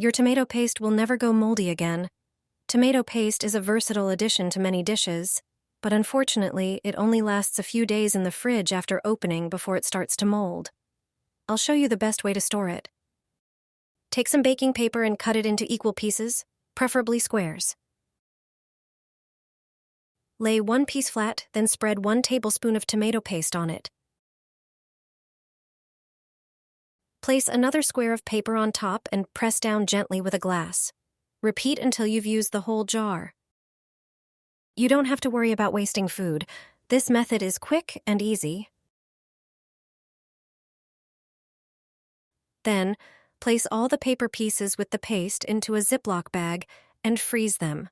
Your tomato paste will never go moldy again. Tomato paste is a versatile addition to many dishes, but unfortunately, it only lasts a few days in the fridge after opening before it starts to mold. I'll show you the best way to store it. Take some baking paper and cut it into equal pieces, preferably squares. Lay one piece flat, then spread 1 tablespoon of tomato paste on it. Place another square of paper on top and press down gently with a glass. Repeat until you've used the whole jar. You don't have to worry about wasting food. This method is quick and easy. Then, place all the paper pieces with the paste into a Ziploc bag and freeze them.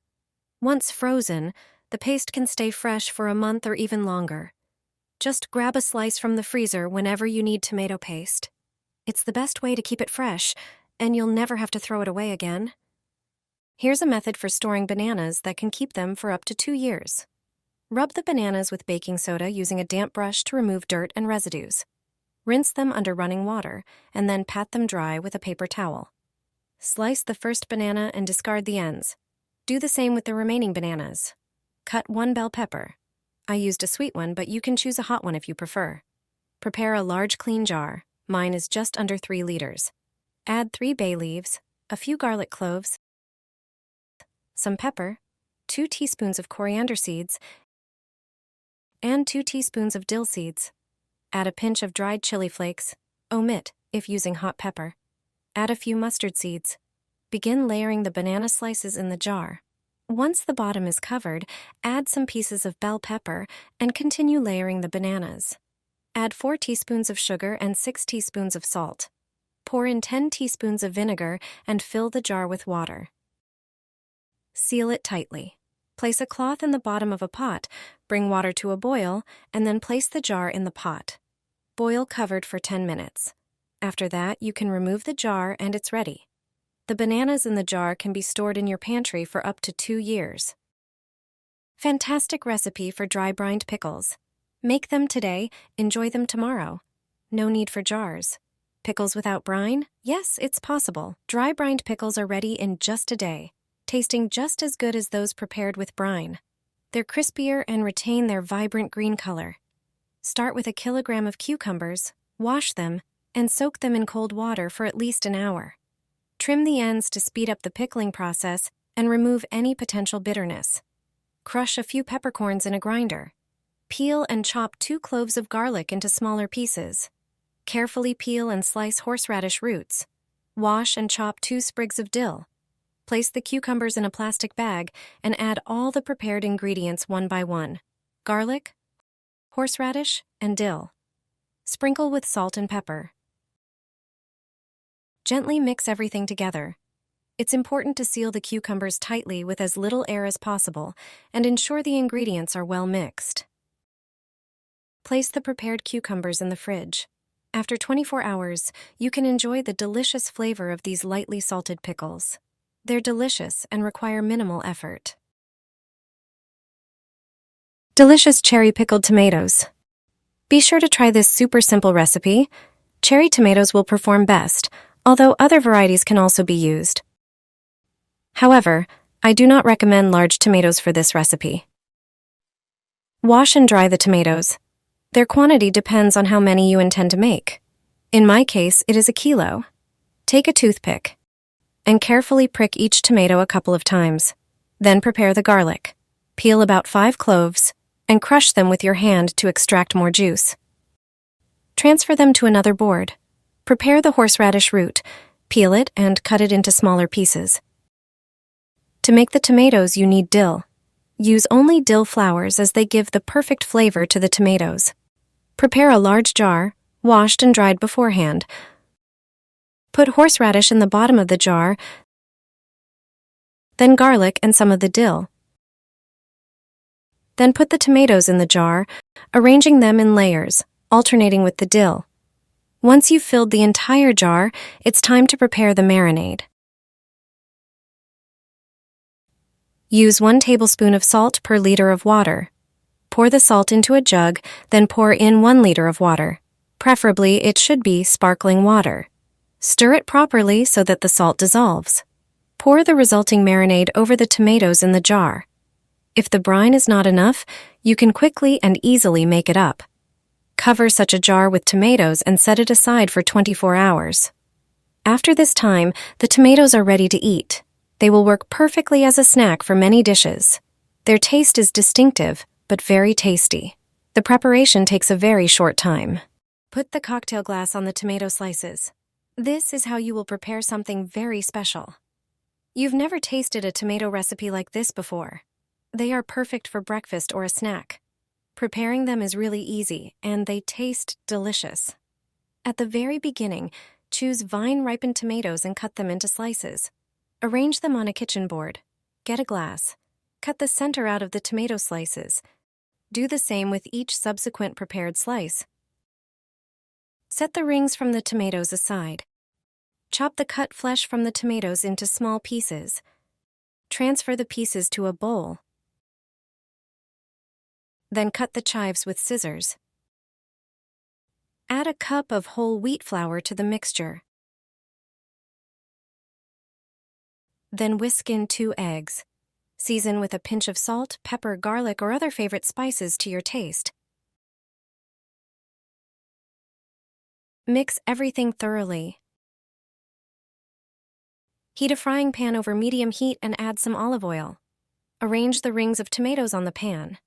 Once frozen, the paste can stay fresh for a month or even longer. Just grab a slice from the freezer whenever you need tomato paste. It's the best way to keep it fresh, and you'll never have to throw it away again. Here's a method for storing bananas that can keep them for up to 2 years. Rub the bananas with baking soda using a damp brush to remove dirt and residues. Rinse them under running water, and then pat them dry with a paper towel. Slice the first banana and discard the ends. Do the same with the remaining bananas. Cut 1 bell pepper. I used a sweet one, but you can choose a hot one if you prefer. Prepare a large clean jar. Mine is just under 3 liters. Add 3 bay leaves, a few garlic cloves, some pepper, 2 teaspoons of coriander seeds, and 2 teaspoons of dill seeds. Add a pinch of dried chili flakes. Omit if using hot pepper. Add a few mustard seeds. Begin layering the banana slices in the jar. Once the bottom is covered, add some pieces of bell pepper and continue layering the bananas. Add 4 teaspoons of sugar and 6 teaspoons of salt. Pour in 10 teaspoons of vinegar and fill the jar with water. Seal it tightly. Place a cloth in the bottom of a pot, bring water to a boil, and then place the jar in the pot. Boil covered for 10 minutes. After that, you can remove the jar and it's ready. The bananas in the jar can be stored in your pantry for up to 2 years. Fantastic recipe for dry brined pickles. Make them today, enjoy them tomorrow. No need for jars. Pickles without brine? Yes, it's possible. Dry brined pickles are ready in just a day, tasting just as good as those prepared with brine. They're crispier and retain their vibrant green color. Start with a kilogram of cucumbers, wash them, and soak them in cold water for at least an hour. Trim the ends to speed up the pickling process and remove any potential bitterness. Crush a few peppercorns in a grinder. Peel and chop 2 cloves of garlic into smaller pieces. Carefully peel and slice horseradish roots. Wash and chop 2 sprigs of dill. Place the cucumbers in a plastic bag and add all the prepared ingredients one by one: garlic, horseradish, and dill. Sprinkle with salt and pepper. Gently mix everything together. It's important to seal the cucumbers tightly with as little air as possible and ensure the ingredients are well mixed. Place the prepared cucumbers in the fridge. After 24 hours, you can enjoy the delicious flavor of these lightly salted pickles. They're delicious and require minimal effort. Delicious cherry pickled tomatoes. Be sure to try this super simple recipe. Cherry tomatoes will perform best, although other varieties can also be used. However, I do not recommend large tomatoes for this recipe. Wash and dry the tomatoes. Their quantity depends on how many you intend to make. In my case, it is a kilo. Take a toothpick and carefully prick each tomato a couple of times. Then prepare the garlic. Peel about 5 cloves and crush them with your hand to extract more juice. Transfer them to another board. Prepare the horseradish root. Peel it and cut it into smaller pieces. To make the tomatoes, you need dill. Use only dill flowers as they give the perfect flavor to the tomatoes. Prepare a large jar, washed and dried beforehand. Put horseradish in the bottom of the jar, then garlic and some of the dill. Then put the tomatoes in the jar, arranging them in layers, alternating with the dill. Once you've filled the entire jar, it's time to prepare the marinade. Use 1 tablespoon of salt per liter of water. Pour the salt into a jug, then pour in 1 liter of water. Preferably, it should be sparkling water. Stir it properly so that the salt dissolves. Pour the resulting marinade over the tomatoes in the jar. If the brine is not enough, you can quickly and easily make it up. Cover such a jar with tomatoes and set it aside for 24 hours. After this time, the tomatoes are ready to eat. They will work perfectly as a snack for many dishes. Their taste is distinctive, but very tasty. The preparation takes a very short time. Put the cocktail glass on the tomato slices. This is how you will prepare something very special. You've never tasted a tomato recipe like this before. They are perfect for breakfast or a snack. Preparing them is really easy, and they taste delicious. At the very beginning, choose vine-ripened tomatoes and cut them into slices. Arrange them on a kitchen board. Get a glass. Cut the center out of the tomato slices. Do the same with each subsequent prepared slice. Set the rings from the tomatoes aside. Chop the cut flesh from the tomatoes into small pieces. Transfer the pieces to a bowl. Then cut the chives with scissors. Add a cup of whole wheat flour to the mixture. Then whisk in 2 eggs. Season with a pinch of salt, pepper, garlic, or other favorite spices to your taste. Mix everything thoroughly. Heat a frying pan over medium heat and add some olive oil. Arrange the rings of tomatoes on the pan.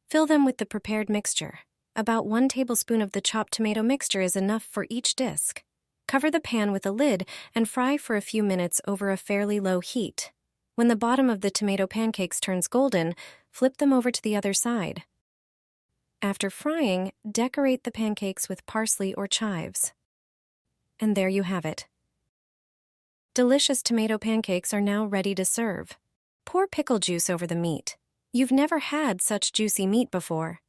Fill them with the prepared mixture. About 1 tablespoon of the chopped tomato mixture is enough for each disc. Cover the pan with a lid and fry for a few minutes over a fairly low heat. When the bottom of the tomato pancakes turns golden, flip them over to the other side. After frying, decorate the pancakes with parsley or chives. And there you have it. Delicious tomato pancakes are now ready to serve. Pour pickle juice over the meat. You've never had such juicy meat before.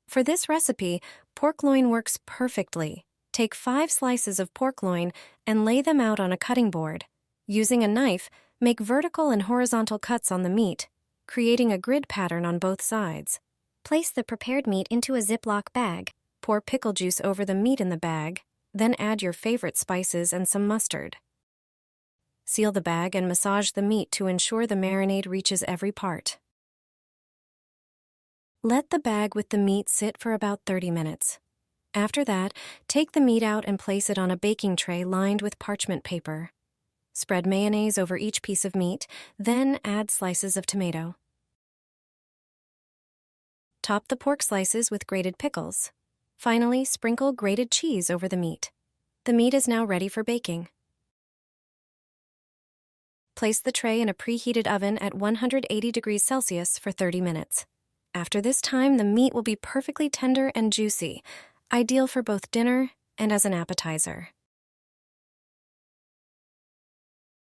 For this recipe, pork loin works perfectly. Take 5 slices of pork loin and lay them out on a cutting board. Using a knife, make vertical and horizontal cuts on the meat, creating a grid pattern on both sides. Place the prepared meat into a Ziploc bag. Pour pickle juice over the meat in the bag, then add your favorite spices and some mustard. Seal the bag and massage the meat to ensure the marinade reaches every part. Let the bag with the meat sit for about 30 minutes. After that, take the meat out and place it on a baking tray lined with parchment paper. Spread mayonnaise over each piece of meat, then add slices of tomato. Top the pork slices with grated pickles. Finally, sprinkle grated cheese over the meat. The meat is now ready for baking. Place the tray in a preheated oven at 180 degrees Celsius for 30 minutes. After this time, the meat will be perfectly tender and juicy, ideal for both dinner and as an appetizer.